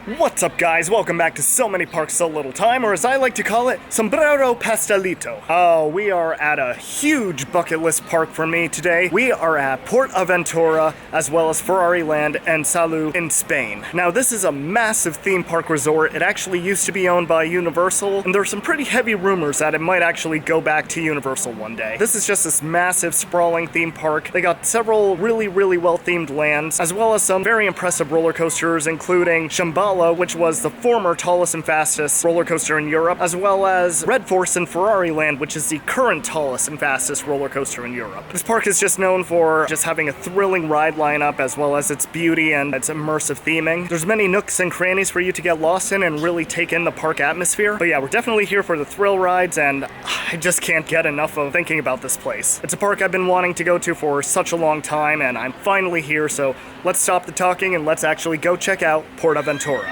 What's up, guys? Welcome back to So Many Parks, So Little Time, or as I like to call it, Sombrero Pastelito. Oh, we are at a huge bucket list park for me today. We are at PortAventura, as well as Ferrari Land and Salou in Spain. Now, this is a massive theme park resort. It actually used to be owned by Universal, and there's some pretty heavy rumors that it might actually go back to Universal one day. This is just this massive, sprawling theme park. They got several really well-themed lands, as well as some very impressive roller coasters, including Shambhala, which was the former tallest and fastest roller coaster in Europe, as well as Red Force and Ferrari Land, which is the current tallest and fastest roller coaster in Europe. This park is just known for just having a thrilling ride lineup, as well as its beauty and its immersive theming. There's many nooks and crannies for you to get lost in and really take in the park atmosphere. But yeah, we're definitely here for the thrill rides, and I just can't get enough of thinking about this place. It's a park I've been wanting to go to for such a long time, and I'm finally here, so let's stop the talking and let's actually go check out PortAventura.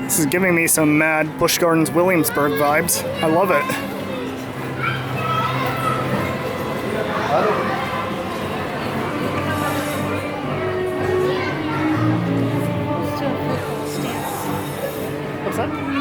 This is giving me some mad Busch Gardens Williamsburg vibes. I love it. What's that?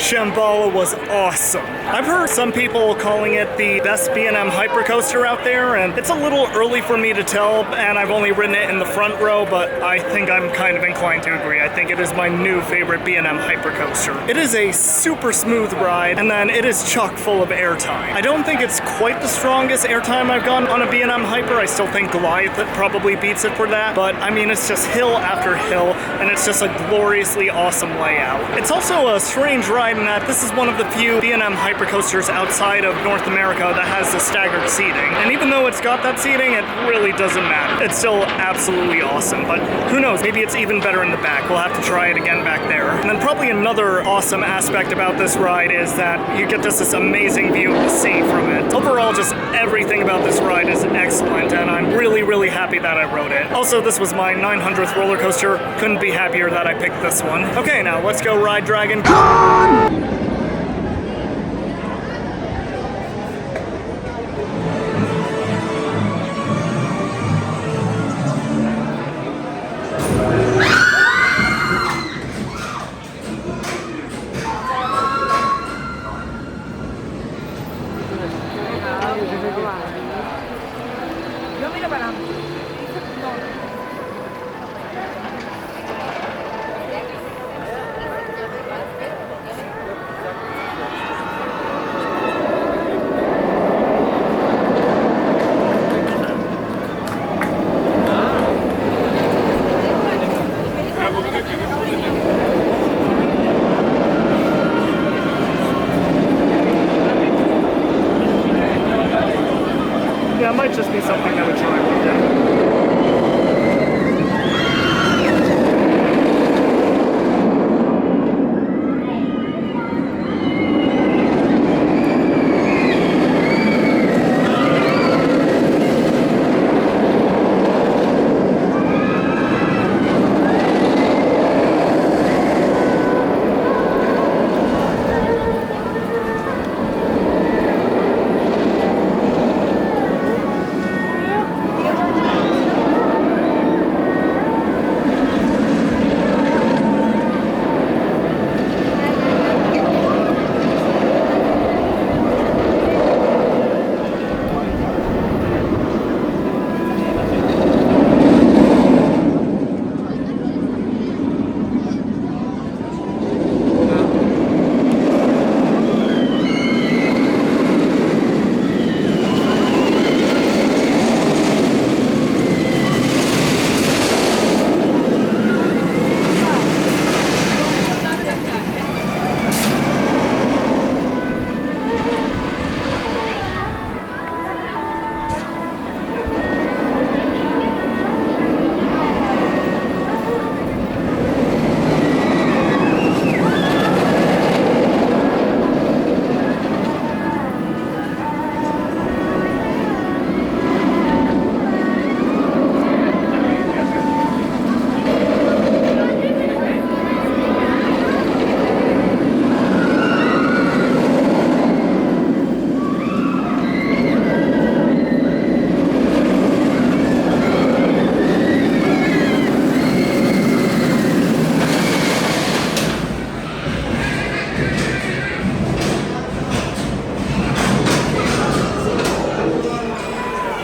Shambhala was awesome. I've heard some people calling it the best B&M hypercoaster out there, and it's a little early for me to tell, and I've only ridden it in the front row, but I think I'm kind of inclined to agree. I think it is my new favorite B&M hypercoaster. It is a super smooth ride, and then it is chock full of airtime. I don't think it's quite the strongest airtime I've gone on a B&M hyper. I still think Goliath probably beats it for that, but I mean, it's just hill after hill, and it's just a gloriously awesome layout. It's also a strange ride in that this is one of the few B&M hypercoasters outside of North America that has the staggered seating. And even though it's got that seating, it really doesn't matter. It's still absolutely awesome, but who knows, maybe it's even better in the back. We'll have to try it again back there. And then probably another awesome aspect about this ride is that you get just this amazing view of the sea from it. Overall, just everything about this ride is excellent, and I'm really, really happy that I rode it. Also, this was my 900th roller coaster. Couldn't be happier that I picked this one. Okay, now let's go ride Dragon Con! Yeah, it might just be something I would try one day.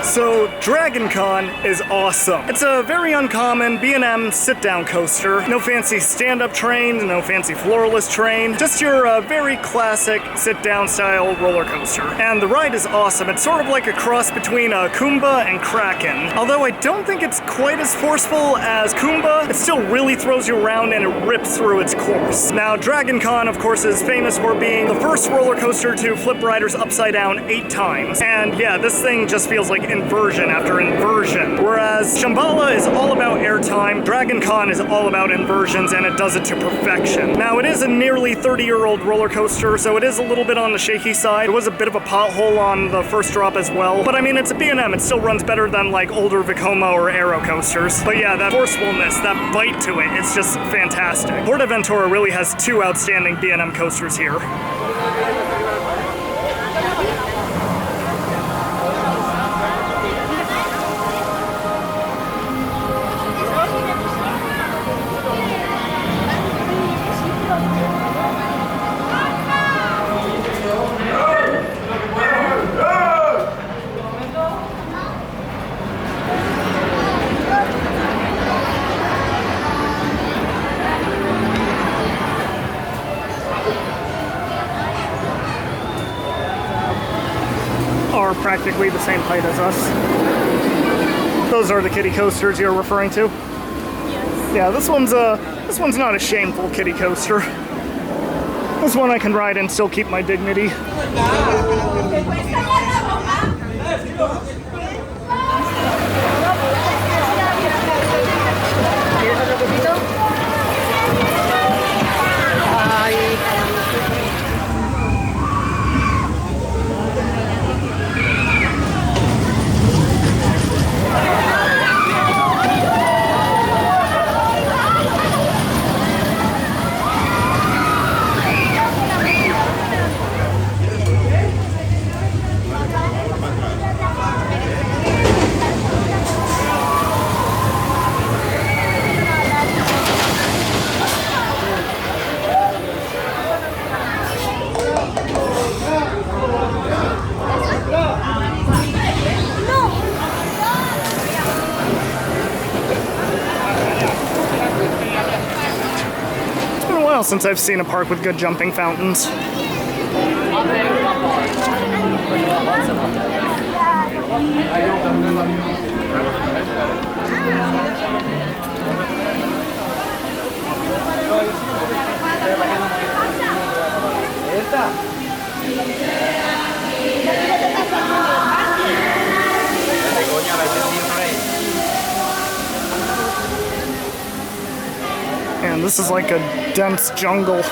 So Dragon Con is awesome. It's a very uncommon B&M sit-down coaster. No fancy stand-up train, no fancy floorless train, just your very classic sit-down style roller coaster. And the ride is awesome. It's sort of like a cross between Kumba and Kraken. Although I don't think it's quite as forceful as Kumba, it still really throws you around and it rips through its course. Now Dragon Con, of course, is famous for being the first roller coaster to flip riders upside down 8 times. And yeah, this thing just feels like inversion after inversion. Whereas Shambhala is all about airtime, Dragon Con is all about inversions, and it does it to perfection. Now, it is a nearly 30-year-old roller coaster, so it is a little bit on the shaky side. There was a bit of a pothole on the first drop as well, but I mean, it's a B&M. It still runs better than like older Vekoma or Aero coasters. But yeah, that forcefulness, that bite to it, it's just fantastic. PortAventura really has 2 outstanding B&M coasters here. practically the same height as us. Those are the kiddie coasters you're referring to? Yes. Yeah, this one's not a shameful kiddie coaster. This one I can ride and still keep my dignity. Since I've seen a park with good jumping fountains. And this is like a dense jungle.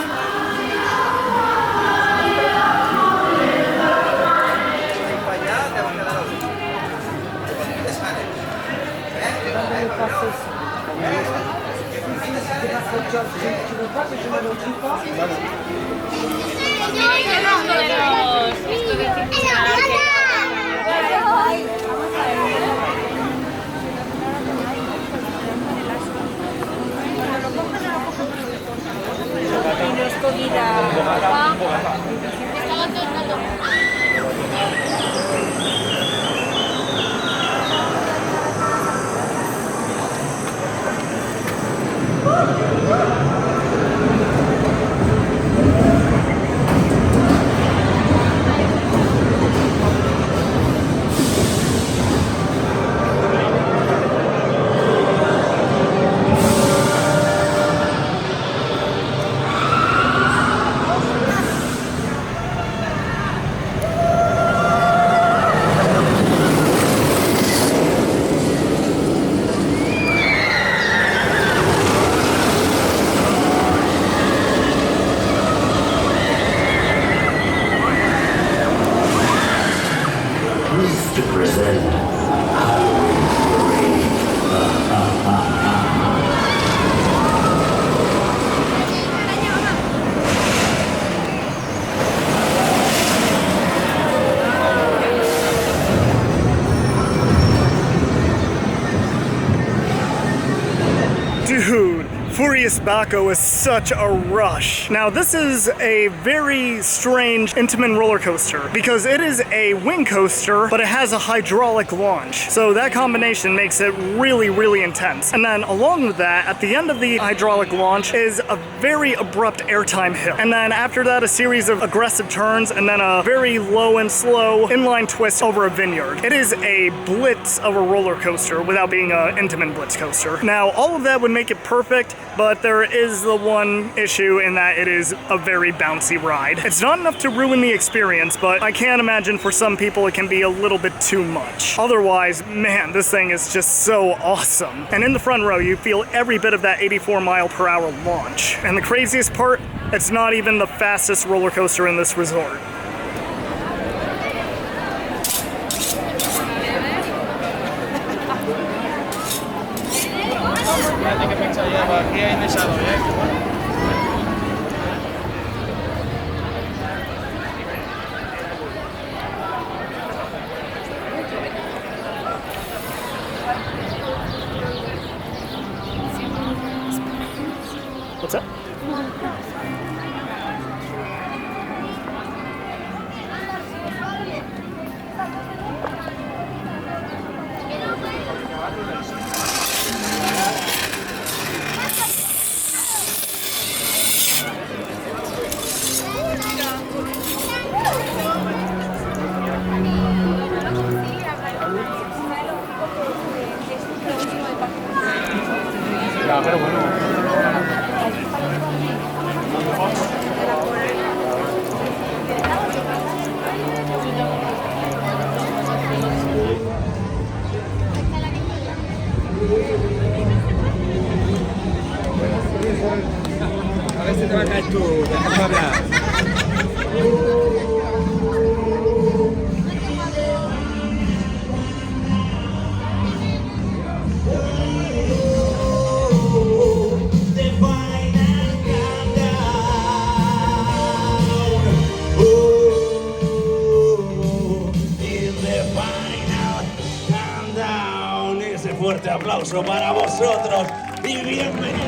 Dude, Furius Baco is such a rush. Now this is a very strange Intamin roller coaster because it is a wing coaster, but it has a hydraulic launch. So that combination makes it really, really intense. And then along with that, at the end of the hydraulic launch is a very abrupt airtime hill. And then after that, a series of aggressive turns and then a very low and slow inline twist over a vineyard. It is a blitz of a roller coaster without being an Intamin blitz coaster. Now, all of that would make it perfect, but there is the one issue in that it is a very bouncy ride. It's not enough to ruin the experience, but I can imagine for some people it can be a little bit too much. Otherwise, man, this thing is just so awesome. And in the front row, you feel every bit of that 84-mile-per-hour launch. And the craziest part, it's not even the fastest roller coaster in this resort. What's that? Final Countdown. Ese fuerte aplauso para vosotros y bienvenidos.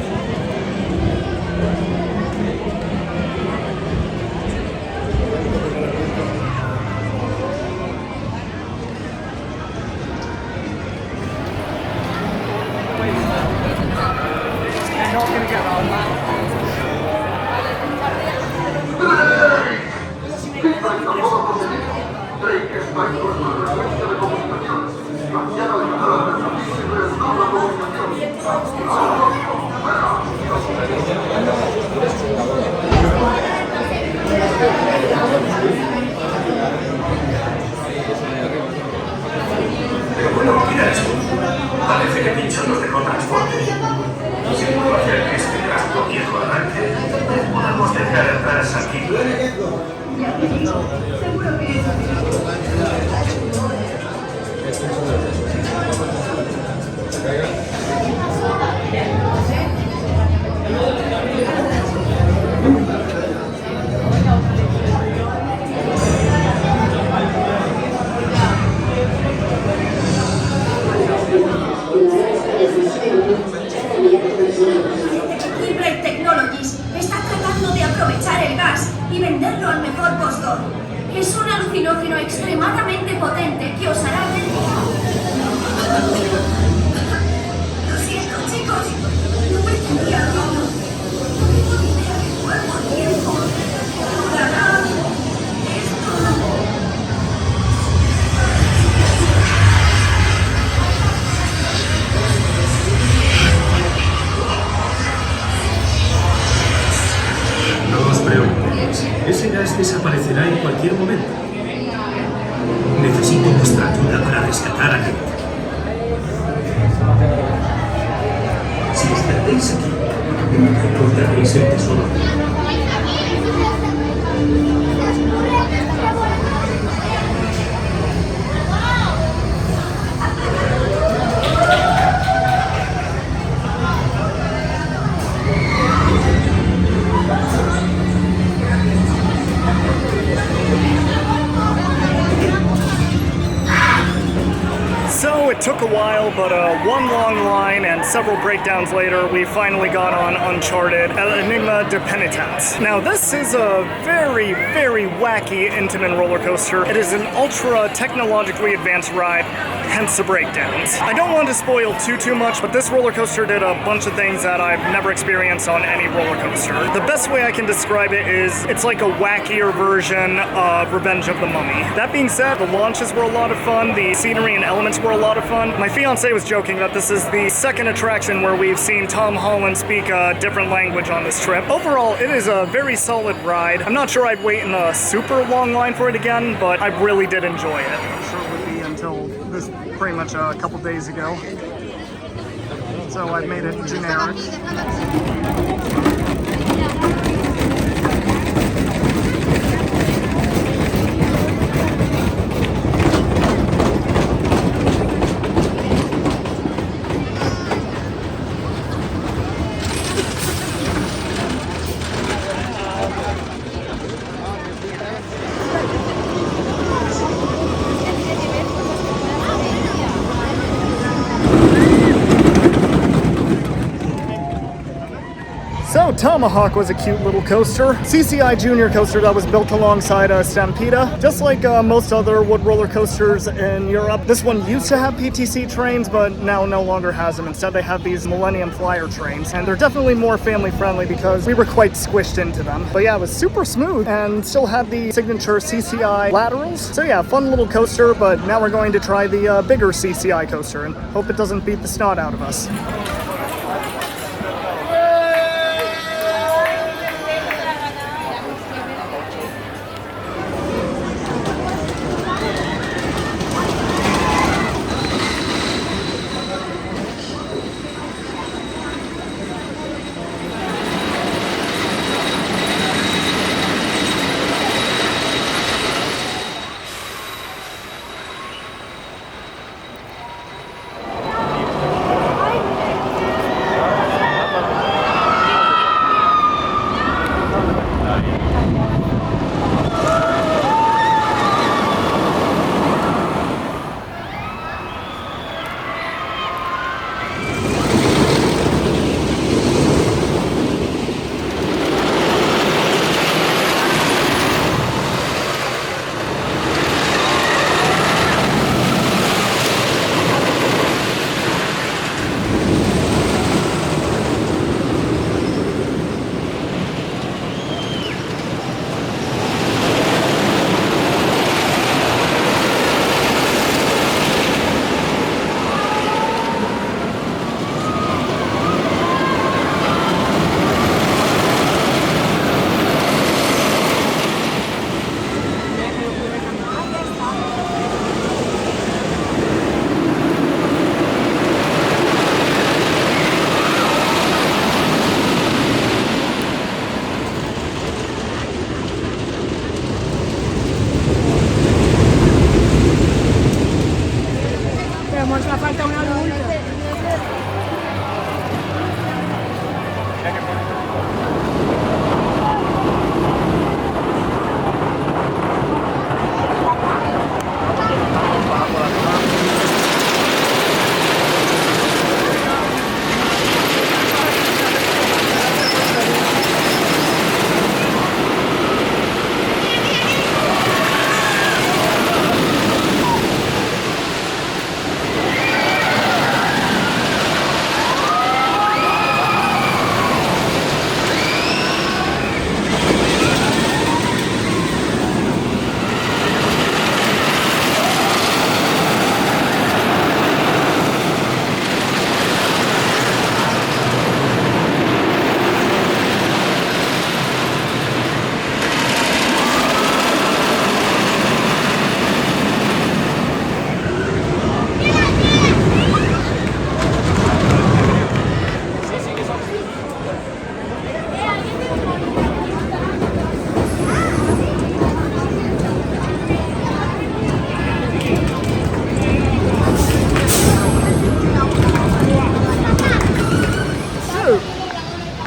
Parece que Pincho nos dejó transporte. Si puedo hacer que este gasto viejo arranque, podemos dejar atrás aquí. Seguro que Bright Technologies está tratando de aprovechar el gas y venderlo al mejor postor. Es un alucinógeno extremadamente potente que os hará ver. Lo siento, chicos. No pretendía hacerlo. No tengo ni idea de cuánto tiempo durará esto. No os preocupéis, ese gas desaparecerá en cualquier momento. Necesito vuestra ayuda para rescatar a Kate. Si os perdéis aquí, encontraréis el tesoro. So it took a while, but one long line and several breakdowns later, we finally got on Uncharted and Enigma de Penitence. Now this is a very, very wacky Intamin roller coaster. It is an ultra technologically advanced ride, hence the breakdowns. I don't want to spoil too much, but this roller coaster did a bunch of things that I've never experienced on any roller coaster. The best way I can describe it is it's like a wackier version of Revenge of the Mummy. That being said, the launches were a lot of fun, the scenery and elements were a lot of fun. My fiance was joking that this is the second attraction where we've seen Tom Holland speak a different language on this trip. Overall, it is a very solid ride. I'm not sure I'd wait in a super long line for it again, but I really did enjoy it. I'm sure it would be until this pretty much a couple days ago. So I've made it generic. So Tomahawk was a cute little coaster. CCI Junior coaster that was built alongside Stampida. Just like most other wood roller coasters in Europe, this one used to have PTC trains, but now no longer has them. Instead, they have these Millennium Flyer trains, and they're definitely more family friendly because we were quite squished into them. But yeah, it was super smooth and still had the signature CCI laterals. So yeah, fun little coaster, but now we're going to try the bigger CCI coaster and hope it doesn't beat the snot out of us. falta una adulta.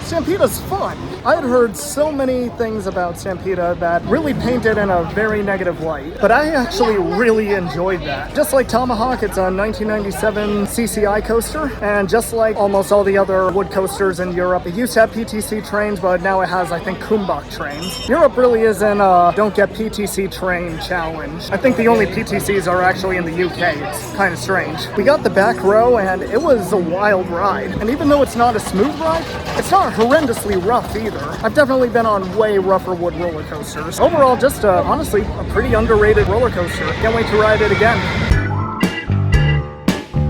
Stampida's fun. I had heard so many things about Stampida that really paint it in a very negative light, but I actually really enjoyed that. Just like Tomahawk, it's a 1997 CCI coaster, and just like almost all the other wood coasters in Europe, it used to have PTC trains, but now it has, I think, Kumbach trains. Europe really is in a don't get PTC train challenge. I think the only PTCs are actually in the UK. It's kind of strange. We got the back row, and it was a wild ride. And even though it's not a smooth ride, it's not horrendously rough either. I've definitely been on way rougher wood roller coasters. Overall, just honestly, a pretty underrated roller coaster. Can't wait to ride it again.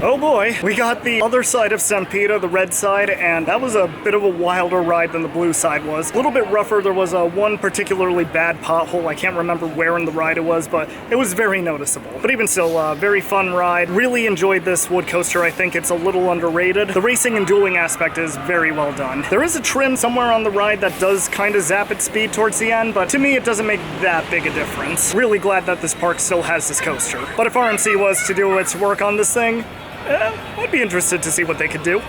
Oh boy, we got the other side of Stampida, the red side, and that was a bit of a wilder ride than the blue side was. A little bit rougher. There was one particularly bad pothole. I can't remember where in the ride it was, but it was very noticeable. But even still, very fun ride. Really enjoyed this wood coaster. I think it's a little underrated. The racing and dueling aspect is very well done. There is a trim somewhere on the ride that does kind of zap its speed towards the end, but to me it doesn't make that big a difference. Really glad that this park still has this coaster. But if RMC was to do its work on this thing, I'd be interested to see what they could do.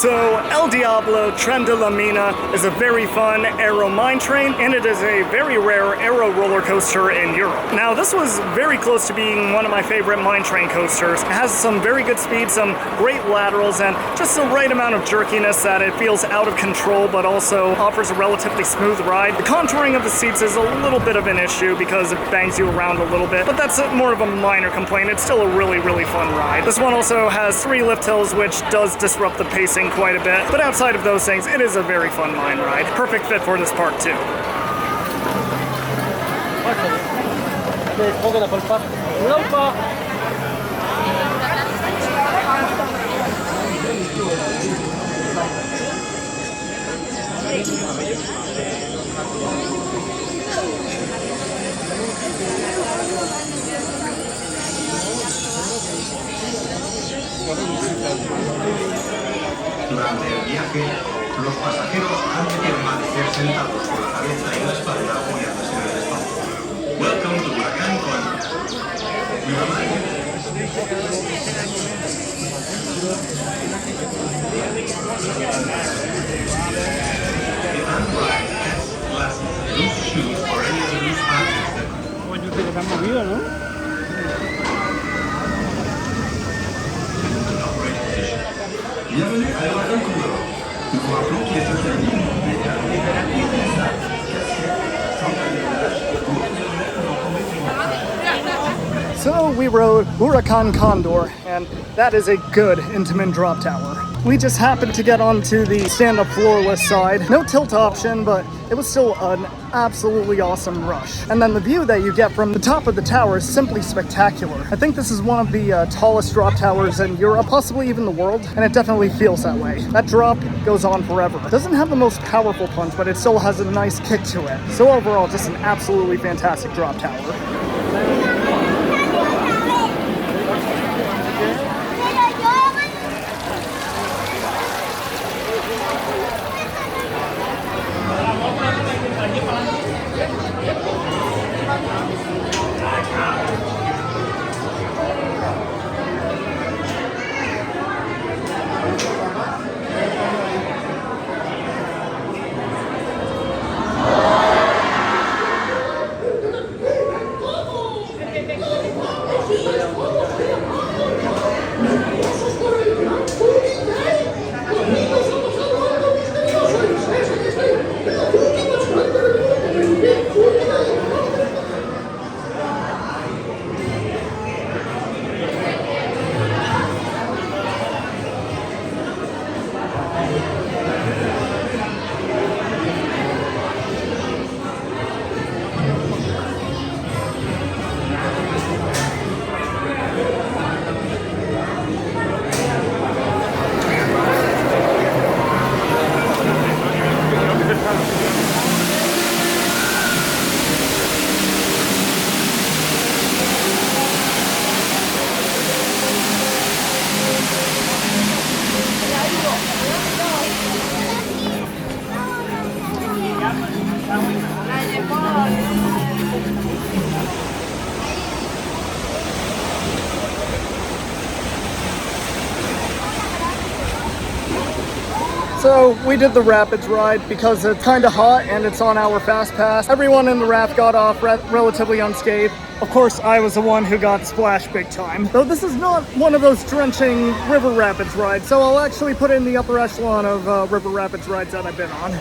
So El Diablo Tren de la Mina is a very fun aero mine train, and it is a very rare aero roller coaster in Europe. Now this was very close to being one of my favorite mine train coasters. It has some very good speed, some great laterals, and just the right amount of jerkiness that it feels out of control but also offers a relatively smooth ride. The contouring of the seats is a little bit of an issue because it bangs you around a little bit, but that's more of a minor complaint. It's still a really, really fun ride. This one also has 3 lift hills, which does disrupt the pacing quite a bit, but outside of those things, it is a very fun mine ride. Perfect fit for this park too. Durante el viaje, los pasajeros han de permanecer sentados con la cabeza y la espalda apoyadas en el espacio. Welcome to Hurakan Condor. We remind you. The unride hats, glasses, loose shoes, or any other loose objects that upright position. Bienvenue à Hurakan Condor. Nous vous rappelons qu'il est interdit So we rode Hurakan Condor, and that is a good Intamin drop tower. We just happened to get onto the stand-up floorless side. No tilt option, but it was still an absolutely awesome rush. And then the view that you get from the top of the tower is simply spectacular. I think this is one of the tallest drop towers in Europe, possibly even the world, and it definitely feels that way. That drop goes on forever. It doesn't have the most powerful punch, but it still has a nice kick to it. So overall, just an absolutely fantastic drop tower. So we did the Rapids ride because it's kind of hot and it's on our fast pass. Everyone in the raft got off relatively unscathed. Of course, I was the one who got splashed big time. Though this is not one of those drenching river rapids rides, so I'll actually put it in the upper echelon of river rapids rides that I've been on.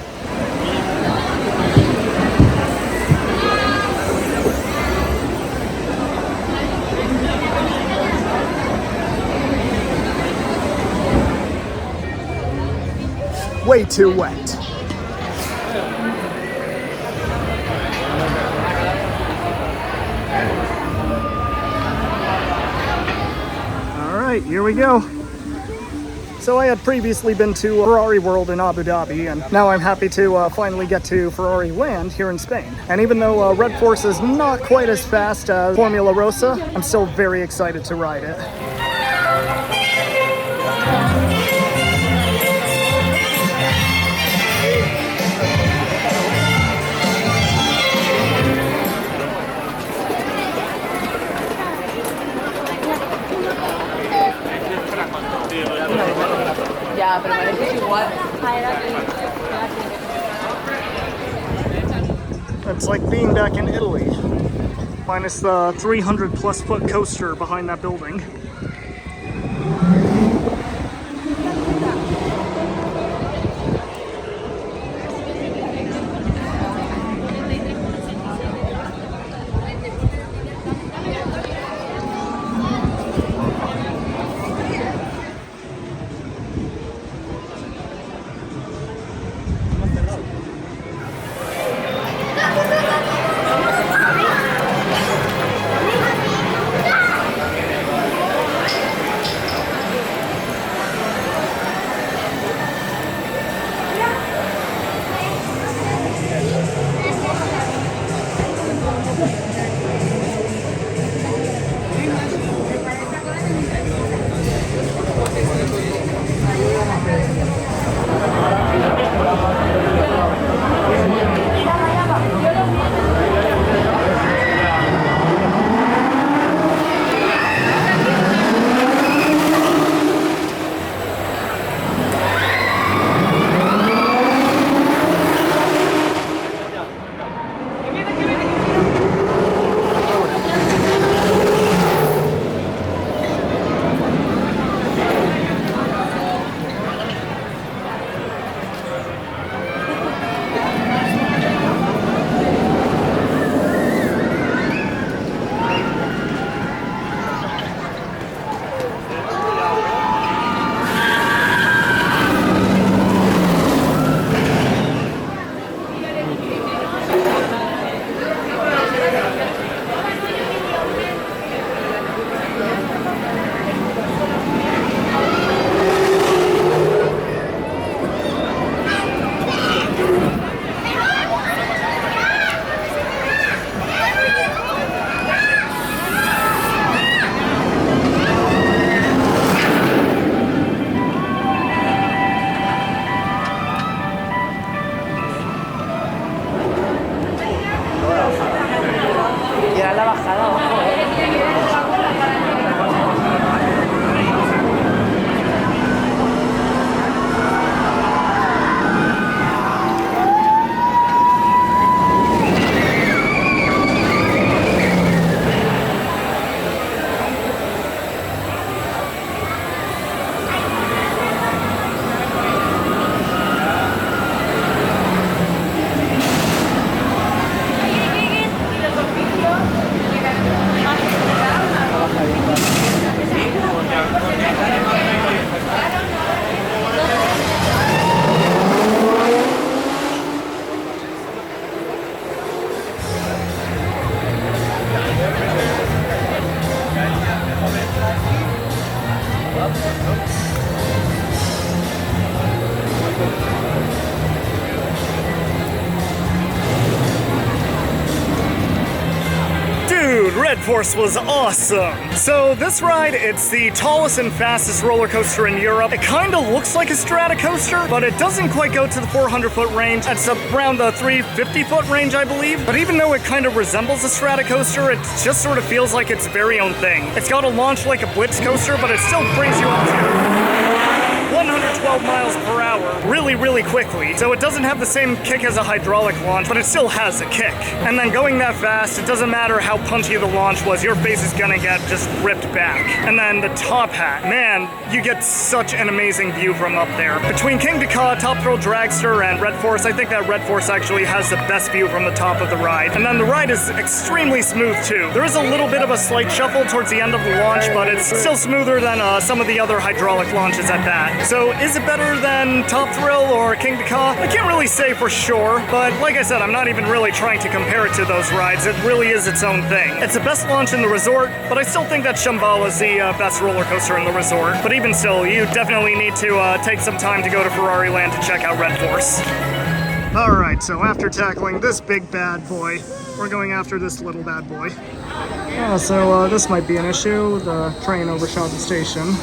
Way too wet. All right, here we go. So I had previously been to Ferrari World in Abu Dhabi, and now I'm happy to finally get to Ferrari Land here in Spain. And even though Red Force is not quite as fast as Formula Rosa, I'm still very excited to ride it. Ya, Ya, pero parece igual. It's like being back in Italy, minus the 300 plus foot coaster behind that building. Red Force was awesome. So this ride, it's the tallest and fastest roller coaster in Europe. It kind of looks like a strata coaster, but it doesn't quite go to the 400-foot range. It's around the 350-foot range, I believe. But even though it kind of resembles a strata coaster, it just sort of feels like its very own thing. It's got a launch like a blitz coaster, but it still brings you up to 112 miles per hour really, really quickly. So it doesn't have the same kick as a hydraulic launch, but it still has a kick. And then going that fast, it doesn't matter how punchy the launch was, your face is gonna get just ripped back. And then the top hat, man, you get such an amazing view from up there. Between King Dakar, Top Thrill Dragster, and Red Force, I think that Red Force actually has the best view from the top of the ride. And then the ride is extremely smooth too. There is a little bit of a slight shuffle towards the end of the launch, but it's still smoother than some of the other hydraulic launches at that. So is it better than Top Thrill or King Dakar? I can't really say for sure, but like I said, I'm not even really trying to compare it to those rides. It really is its own thing. It's the best launch in the resort, but I still think that Shambhala is the best roller coaster in the resort. But even still, you definitely need to take some time to go to Ferrari Land to check out Red Force. Alright, so after tackling this big bad boy, we're going after this little bad boy. So this might be an issue. The train overshot the station.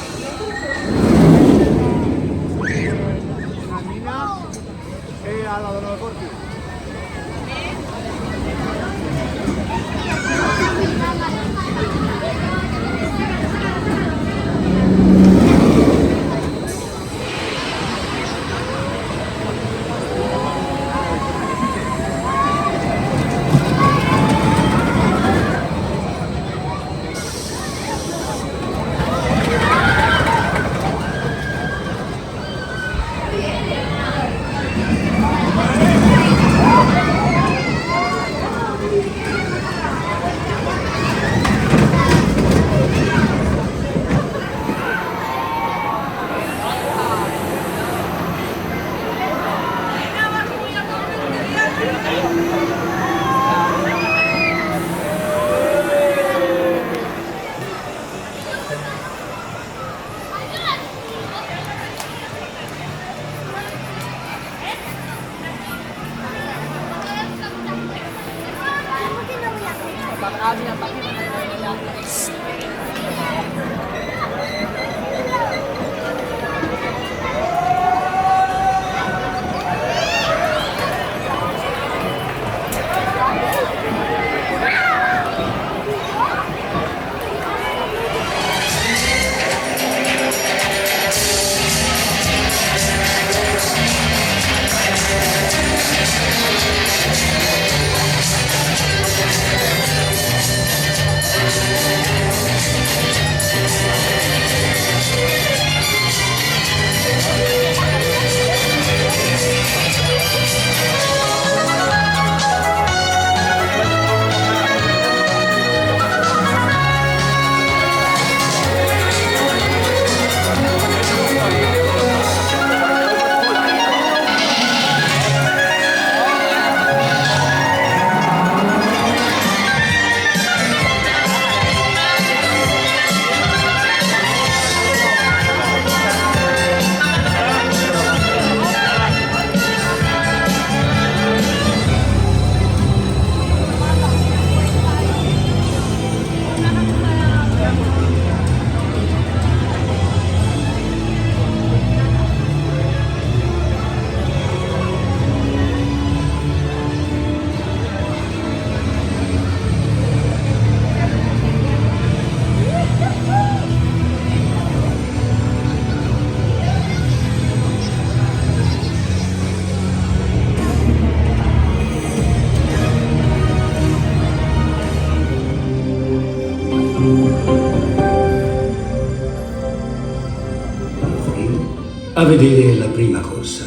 a vedere la prima corsa.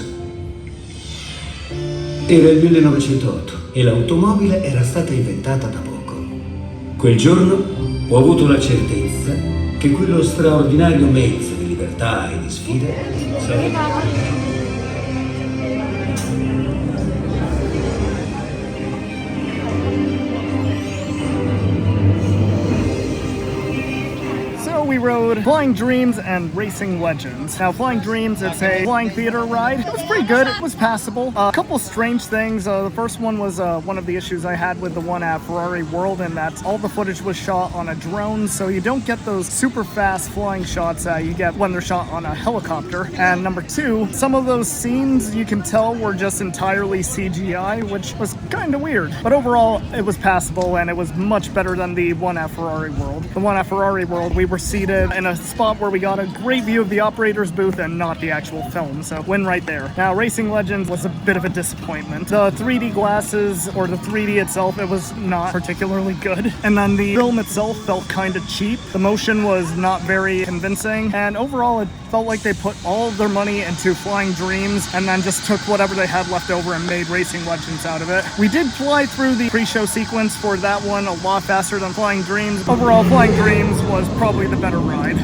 Era il 1908 e l'automobile era stata inventata da poco. Quel giorno ho avuto la certezza che quello straordinario mezzo di libertà e di sfida sarebbe... We rode Flying Dreams and Racing Legends. Now, Flying Dreams, it's a flying theater ride. It was pretty good. It was passable. A couple strange things. The first one was one of the issues I had with the one at Ferrari World, and that's all the footage was shot on a drone, so you don't get those super fast flying shots you get when they're shot on a helicopter. And number two, some of those scenes you can tell were just entirely CGI, which was kind of weird. But overall, it was passable, and it was much better than the one at Ferrari World. The one at Ferrari World, we were seated in a spot where we got a great view of the operator's booth and not the actual film, so win right there. Now, Racing Legends was a bit of a disappointment. The 3D glasses, or the 3D itself, it was not particularly good. And then the film itself felt kind of cheap. The motion was not very convincing, and overall it felt like they put all of their money into Flying Dreams and then just took whatever they had left over and made Racing Legends out of it. We did fly through the pre-show sequence for that one a lot faster than Flying Dreams. Overall, Flying Dreams was probably the better ride.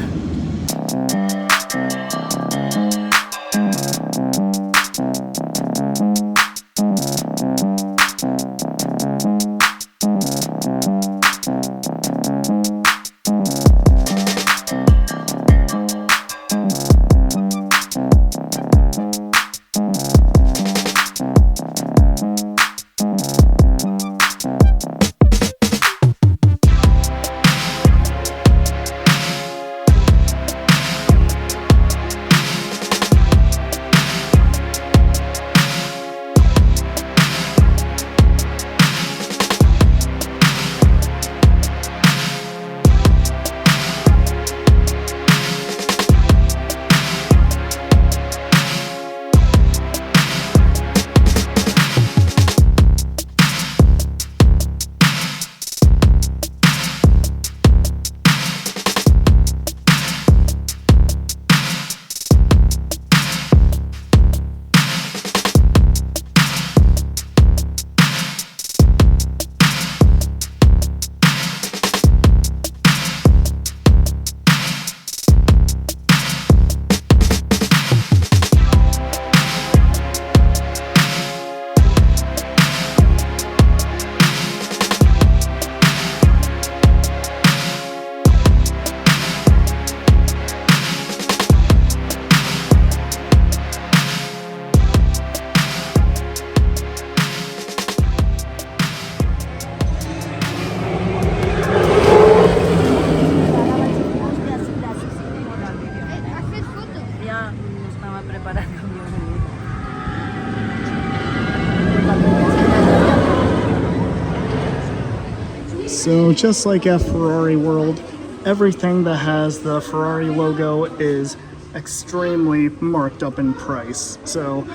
So just like at Ferrari World, everything that has the Ferrari logo is extremely marked up in price. So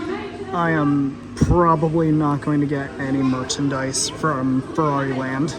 I am probably not going to get any merchandise from Ferrari Land.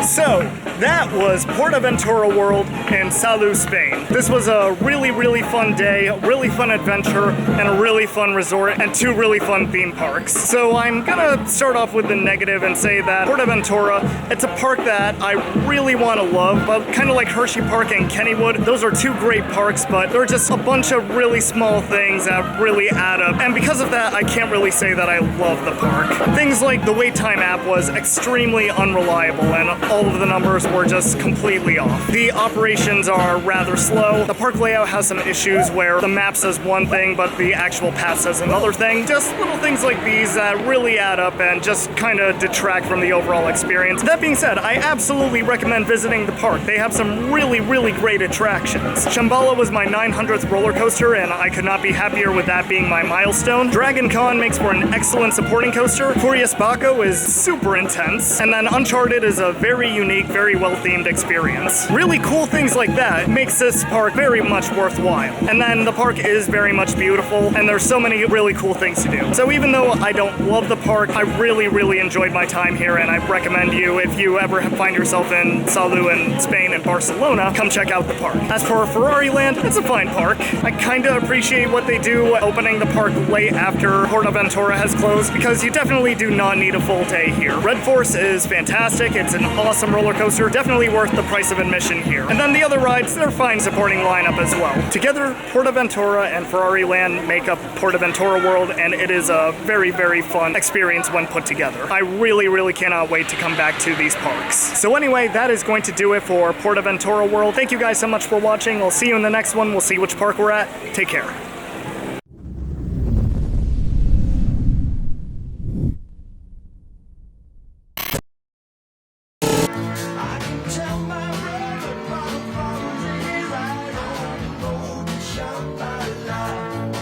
So, that was PortAventura World in Salou, Spain. This was a really, really fun day, a really fun adventure, and a really fun resort, and 2 really fun theme parks. So I'm gonna start off with the negative and say that PortAventura, it's a park that I really want to love, but kind of like Hershey Park and Kennywood, those are 2 great parks, but there are just a bunch of really small things that really add up, and because of that, I can't really say that I love the park. Things like the wait time app was extremely unreliable, and all of the numbers were just completely off. The operations are rather slow. The park layout has some issues where the map says one thing, but the actual path says another thing. Just little things like these that really add up and just kind of detract from the overall experience. That being said, I absolutely recommend visiting the park. They have some really, really great attractions. Shambhala was my 900th roller coaster, and I could not be happier with that being my milestone. Dragon Con makes for an excellent supporting coaster. Furius Baco is super intense. And then Uncharted is a very unique, very well-themed experience. Really cool things like that makes this park very much worthwhile. And then the park is very much beautiful, and there's so many really cool things to do. So even though I don't love the park, I really, really enjoyed my time here, and I recommend you, if you ever find yourself in Salou in Spain and Barcelona, come check out the park. As for Ferrari Land, it's a fine park. I kinda appreciate what they do opening the park late after PortAventura has closed, because you definitely do not need a full day here. Red Force is fantastic. It's an awesome roller coaster, definitely worth the price of admission here. And then the other rides, they're fine supporting lineup as well. Together, PortAventura and Ferrari Land make up PortAventura World, and it is a very, very fun experience when put together. I really, really cannot wait to come back to these parks. So anyway, that is going to do it for PortAventura World. Thank you guys so much for watching. I'll see you in the next one. We'll see which park we're at. Take care.